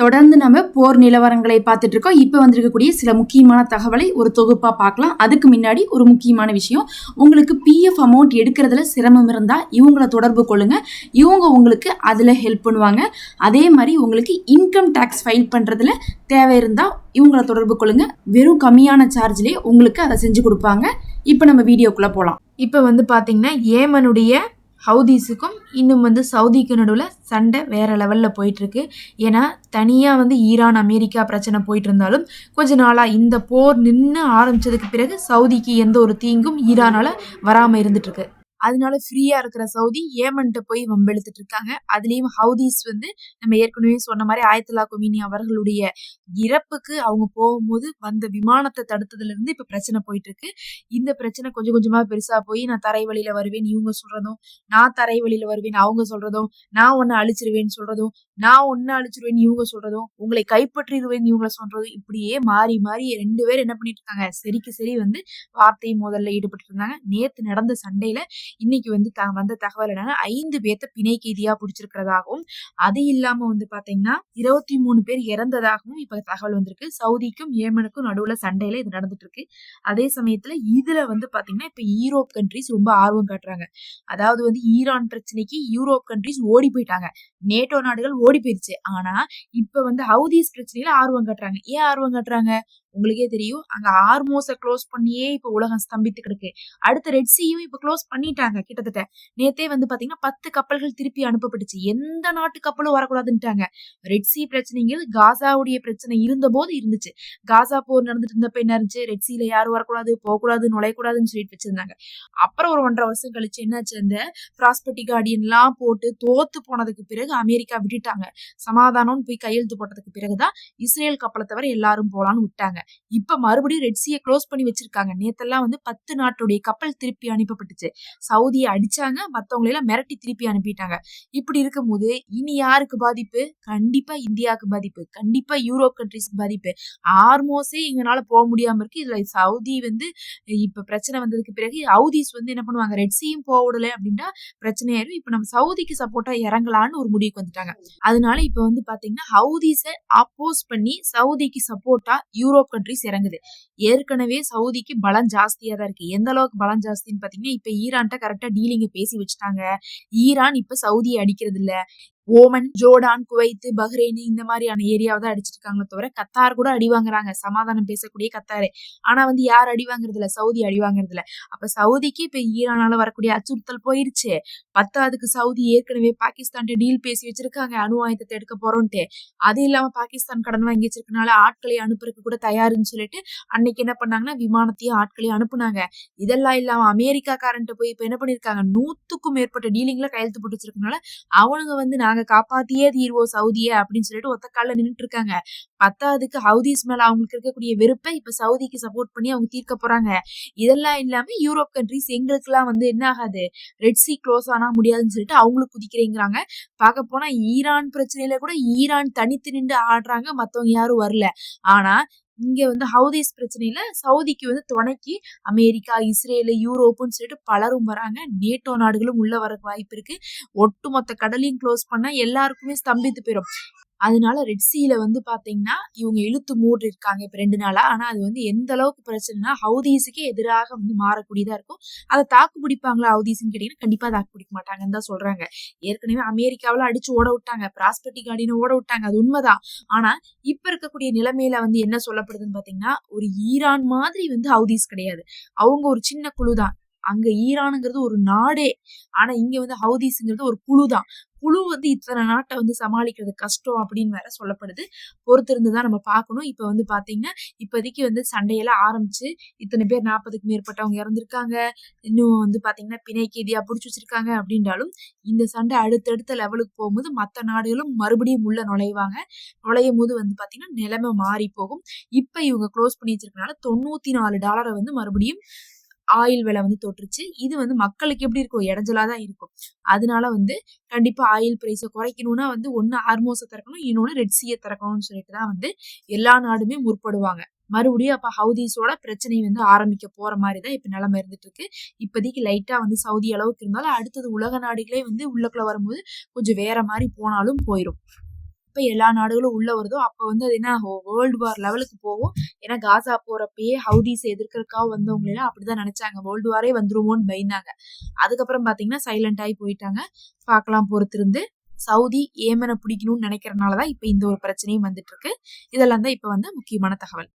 தொடர்ந்து நம்ம போர் நிலவரங்களை பார்த்துட்டு இருக்கோம். இப்போ வந்திருக்கக்கூடிய சில முக்கியமான தகவலை ஒரு தொகுப்பா பார்க்கலாம். அதுக்கு முன்னாடி ஒரு முக்கியமான விஷயம், உங்களுக்கு பிஎஃப் அமௌண்ட் எடுக்கிறதுல சிரமம் இருந்தால் இவங்கள தொடர்பு கொள்ளுங்க. இவங்க உங்களுக்கு அதில் ஹெல்ப் பண்ணுவாங்க. அதே மாதிரி உங்களுக்கு இன்கம் டேக்ஸ் ஃபைல் பண்ணுறதுல தேவை இருந்தால் இவங்கள தொடர்பு கொள்ளுங்க. வெறும் கம்மியான சார்ஜ்லேயே உங்களுக்கு அதை செஞ்சு கொடுப்பாங்க. இப்போ நம்ம வீடியோக்குள்ளே போகலாம். இப்போ பார்த்தீங்கன்னா ஏமனுடைய ஹவுதீஸுக்கும் இன்னும் சவுதிக்கு நடுவில் சண்டை வேற லெவலில் போயிட்டுருக்கு. ஏன்னா தனியாக ஈரான் அமெரிக்கா பிரச்சனை போயிட்டு இருந்தாலும் கொஞ்ச நாளாக இந்த போர் நின்று ஆரம்பித்ததுக்கு பிறகு சவுதிக்கு எந்த ஒரு தீங்கும் ஈரானால் வராமல் இருந்துட்டுருக்கு. அதனால ஃப்ரீயா இருக்கிற சவுதி ஏமன்ட்ட போய் வம்பெழுத்துட்டு இருக்காங்க. அதுலயும் ஹவுதீஸ் நம்ம ஏற்கனவே சொன்ன மாதிரி ஆயத்துல்லா கொமீனி அவர்களுடைய இறப்புக்கு அவங்க போகும்போது வந்த விமானத்தை தடுத்ததுல இருந்து இப்ப பிரச்சனை போயிட்டு இருக்கு. இந்த பிரச்சனை கொஞ்சம் கொஞ்சமா பெருசா போய் நான் தரை வழியில வருவேன் இவங்க சொல்றதும், நான் தரை வழியில வருவேன் அவங்க சொல்றதும், நான் ஒன்னு அழிச்சிருவேன்னு சொல்றதும், நான் ஒன்னு அழிச்சிருவேன் இவங்க சொல்றதும், உங்களை கைப்பற்றிடுவேன் இவங்களை சொல்றதும், இப்படியே மாறி மாறி 2 பேர் என்ன பண்ணிட்டு இருக்காங்க, சரிக்கு சரி வார்த்தை மோதல்ல ஈடுபட்டு இருந்தாங்க. நேத்து நடந்த சண்டையில இன்னைக்கு வந்த தகவல் என்னன்னா 5 பேர்த்த பிணை கைதியா பிடிச்சிருக்கிறதாகவும், அது இல்லாம பாத்தீங்கன்னா 23 பேர் இறந்ததாகவும் இப்ப தகவல் வந்திருக்கு. சவுதிக்கும் ஏமனுக்கும் நடுவுல சண்டையில இது நடந்துட்டு இருக்கு. அதே சமயத்துல இதுல பாத்தீங்கன்னா இப்ப யூரோப் கண்ட்ரிஸ் ரொம்ப ஆர்வம் காட்டுறாங்க. அதாவது ஈரான் பிரச்சனைக்கு யூரோப் கண்ட்ரிஸ் ஓடி போயிட்டாங்க, நேட்டோ நாடுகள் ஓடி போயிருச்சு. ஆனா இப்ப ஹவுதீஸ் பிரச்சனையில ஆர்வம் காட்டுறாங்க. ஏன் ஆர்வம் காட்டுறாங்க உங்களுக்கே தெரியும். அங்க ஆர்மோஸை க்ளோஸ் பண்ணியே இப்ப உலகம் ஸ்தம்பித்து கிடக்கு. அடுத்த ரெட் சீயும் இப்ப க்ளோஸ் பண்ணிட்டாங்க. கிட்டத்தட்ட நேத்தே பாத்தீங்கன்னா 10 கப்பல்கள் திருப்பி அனுப்பப்பட்டுச்சு. எந்த நாட்டு கப்பலும் வரக்கூடாதுன்ட்டாங்க. ரெட் சி பிரச்சனைங்கிறது காசாவுடைய பிரச்சனை இருந்த போது இருந்துச்சு. காசா போர் நடந்துட்டு இருந்தப்ப என்ன இருந்துச்சு, ரெட் சீல யாரும் வரக்கூடாது, போகக்கூடாது, நுழையக்கூடாதுன்னு சொல்லிட்டு வச்சிருந்தாங்க. அப்புறம் ஒரு 1.5 வருஷம் கழிச்சு என்னாச்சு, அந்த பிராஸ்பெட்டி கார்டியன் எல்லாம் போட்டு தோத்து போனதுக்கு பிறகு அமெரிக்கா விட்டுட்டாங்க. சமாதானம்னு போய் கையெழுத்து போட்டதுக்கு பிறகுதான் இஸ்ரேல் கப்பலை தவிர எல்லாரும் போலான்னு விட்டாங்க. இப்ப மறுபடியும் ரெட் சீயை க்ளோஸ் பண்ணி வச்சிருக்காங்க. நேத்தெல்லாம் 10 நாட்டுடைய கப்பல் திருப்பி அனுப்பப்பட்டுச்சு. சவுதியை அடிச்சாங்க, மத்தவங்களை எல்லாம் மிரட்டி திருப்பி அனுப்பிட்டாங்க. இப்படி இருக்கும்போது இனி யாருக்கு பாதிப்பு? கண்டிப்பா இந்தியாவுக்கு பாதிப்பு, கண்டிப்பா யூரோப் கண்ட்ரிஸ்க்கு பாதிப்பு. ஆர்மோஸே எங்களால போக முடியாம இருக்கு. இதுல சவுதி இப்ப பிரச்சனை வந்ததுக்கு பிறகு ஹவுதீஸ் என்ன பண்ணுவாங்க, ரெட் சீயும் போக விடல அப்படின்னா பிரச்சனையாயிரும். இப்ப நம்ம சவுதிக்கு சப்போர்ட்டா இறங்கலான்னு ஒரு முடிவுக்கு வந்துட்டாங்க. அதனால இப்ப பாத்தீங்கன்னா ஹவுதீஸை அப்போஸ் பண்ணி சவுதிக்கு சப்போர்ட்டா யூரோப் கண்ட்ரிஸ் இறங்குது. ஏற்கனவே சவுதிக்கு பலம் ஜாஸ்தியா தான் இருக்கு. எந்த அளவுக்கு பலம் ஜாஸ்தின்னு பாத்தீங்கன்னா இப்ப ஈரான்ட்ட கரெக்டா டீலிங்க பேசி வச்சுட்டாங்க. ஈரான் இப்ப சவுதியை அடிக்கிறது இல்ல. ஓமன், ஜோர்டான், குவைத், பஹ்ரைன் இந்த மாதிரியான ஏரியாவை தான் அடிச்சிட்டு இருக்காங்களே தவிர கத்தார் கூட அடி வாங்குறாங்க. சமாதானம் பேசக்கூடிய கத்தாரு. ஆனா யார் அடி வாங்குறது இல்ல, சவுதி அடி வாங்குறது இல்ல. அப்ப சவுதிக்கு இப்ப ஈரானால வரக்கூடிய அச்சுறுத்தல் போயிருச்சு. 10க்கு சவுதி ஏற்கனவே பாகிஸ்தான் டீல் பேசி வச்சிருக்காங்க, அணு ஆயுதத்தை எடுக்க போறோம்ட்டு. அது இல்லாம பாகிஸ்தான் கடன் வாங்கி வச்சிருக்கனால ஆட்களை அனுப்புறதுக்கு கூட தயாருன்னு சொல்லிட்டு அன்னைக்கு என்ன பண்ணாங்கன்னா விமானத்தையும் ஆட்களையும் அனுப்புனாங்க. இதெல்லாம் இல்லாம அமெரிக்கா காரன்ட்ட போய் இப்ப என்ன பண்ணிருக்காங்க, 100க்கும் மேற்பட்ட டீலிங்ல கையெழுத்து போட்டு வச்சிருக்கனால அவனுங்க நாங்க காப்பாத்தியே தீர்வோம் சவுதிய அப்படின்னு சொல்லிட்டு ஒத்த கால நின்னுட்டு இருக்காங்க. 10க்கு ஹவுதீஸ் மேல அவங்களுக்கு இருக்கக்கூடிய வெறுப்பை இப்ப சவுதிக்கு சப்போர்ட் பண்ணி அவங்க தீர்க்க போறாங்க. இதெல்லாம் இல்லாம யூரோப் கண்ட்ரிஸ் எங்களுக்கு எல்லாம் என்ன ஆகாது, ரெட் சி க்ளோஸ் ஆனா முடியாதுன்னு சொல்லிட்டு அவங்களுக்கு குதிக்கிறேங்கிறாங்க. பார்க்க போனா ஈரான் பிரச்சனையில கூட ஈரான் தனித்து நின்று ஆடுறாங்க, மத்தவங்க யாரும் வரல. ஆனா இங்க ஹவுதீஸ் பிரச்சனையில சவுதிக்கு துணைக்கு அமெரிக்கா, இஸ்ரேல், யூரோப்புன்னு சொல்லிட்டு பலரும் வராங்க. நேட்டோ நாடுகளும் உள்ள வர வாய்ப்பு இருக்கு. ஒட்டுமொத்த கடலையும் க்ளோஸ் பண்ணா எல்லாருக்குமே ஸ்தம்பித்து போயிடும். அதனால ரெட் சீல பாத்தீங்கன்னா இவங்க இழுத்து மூடி இருக்காங்க இப்ப 2 நாளா. ஆனா அது எந்த அளவுக்கு பிரச்சனைனா ஹவுதீஸுக்கே எதிராக மாறக்கூடியதா இருக்கும். அதை தாக்கு பிடிப்பாங்களா ஹவுதீஸ்ன்னு கேட்டீங்கன்னா கண்டிப்பா தாக்கு பிடிக்க மாட்டாங்கன்னு தான் சொல்றாங்க. ஏற்கனவே அமெரிக்காவில அடிச்சு ஓட விட்டாங்க, பிராஸ்பெட்டி கார்டியனை ஓட விட்டாங்க, அது உண்மைதான். ஆனா இப்ப இருக்கக்கூடிய நிலைமையில என்ன சொல்லப்படுதுன்னு பாத்தீங்கன்னா, ஒரு ஈரான் மாதிரி ஹவுதீஸ் கிடையாது. அவங்க ஒரு சின்ன குழுதான். அங்க ஈரானுங்கிறது ஒரு நாடே. ஆனா இங்க ஹவுதீஸ்ங்கிறது ஒரு குழுதான். குழு இத்தனை நாட்டை சமாளிக்கிறது கஷ்டம் அப்படின்னு வேற சொல்லப்படுது. பொறுத்திருந்துதான் நம்ம பார்க்கணும். இப்ப பாத்தீங்கன்னா இப்போதைக்கு சண்டையெல்லாம் ஆரம்பிச்சு இத்தனை பேர் 40க்கு மேற்பட்டவங்க இறந்திருக்காங்க. இன்னும் பாத்தீங்கன்னா பிணை கைதியா புடிச்சு வச்சிருக்காங்க. அப்படின்றாலும் இந்த சண்டை அடுத்தடுத்த லெவலுக்கு போகும்போது மற்ற நாடுகளும் மறுபடியும் உள்ள நுழைவாங்க. நுழையும் போது பாத்தீங்கன்னா நிலைமை மாறி போகும். இப்ப இவங்க க்ளோஸ் பண்ணி வச்சிருக்கனால $94 மறுபடியும் ஆயில் விலை தொட்டுருச்சு. இது மக்களுக்கு எப்படி இருக்கும், இடைஞ்சலா தான் இருக்கும். அதனால கண்டிப்பா ஆயில் பிரைஸை குறைக்கணும்னா ஒன்னு ஹார்மோஸை திறக்கணும், இன்னொன்னு ரெட் சீயை திறக்கணும்னு சொல்லிட்டு தான் எல்லா நாடுமே முற்படுவாங்க. மறுபடியும் அப்ப ஹவுதீஸோட பிரச்சனை ஆரம்பிக்க போற மாதிரிதான் இப்ப நிலைமை இருந்துட்டு இருக்கு. இப்போதைக்கு லைட்டா சவுதி அளவுக்கு இருந்தாலும் அடுத்தது உலக நாடுகளே உள்ளக்குள்ள வரும்போது கொஞ்சம் வேற மாதிரி போனாலும் போயிரும். எப்ப எல்லா நாடுகளும் உள்ள வருதோ அப்ப வந்து அது என்ன வேர்ல்டு வார் லெவலுக்கு போகும். ஏன்னா காசா போறப்பயே ஹவுதிஸ் எதிர்க்கறதுக்காக வந்தவங்க எல்லாம் அப்படிதான் நினைச்சாங்க, வேர்ல்டு வாரே வந்துருமோன்னு பயந்தாங்க. அதுக்கப்புறம் பாத்தீங்கன்னா சைலண்ட் ஆகி போயிட்டாங்க. பார்க்கலாம் பொறுத்திருந்து. சவுதி ஏமனை பிடிக்கணும்னு நினைக்கிறனாலதான் இப்ப இந்த ஒரு பிரச்சனையும் வந்துட்டு இருக்கு. இதெல்லாம் தான் இப்ப வந்து முக்கியமான தகவல்.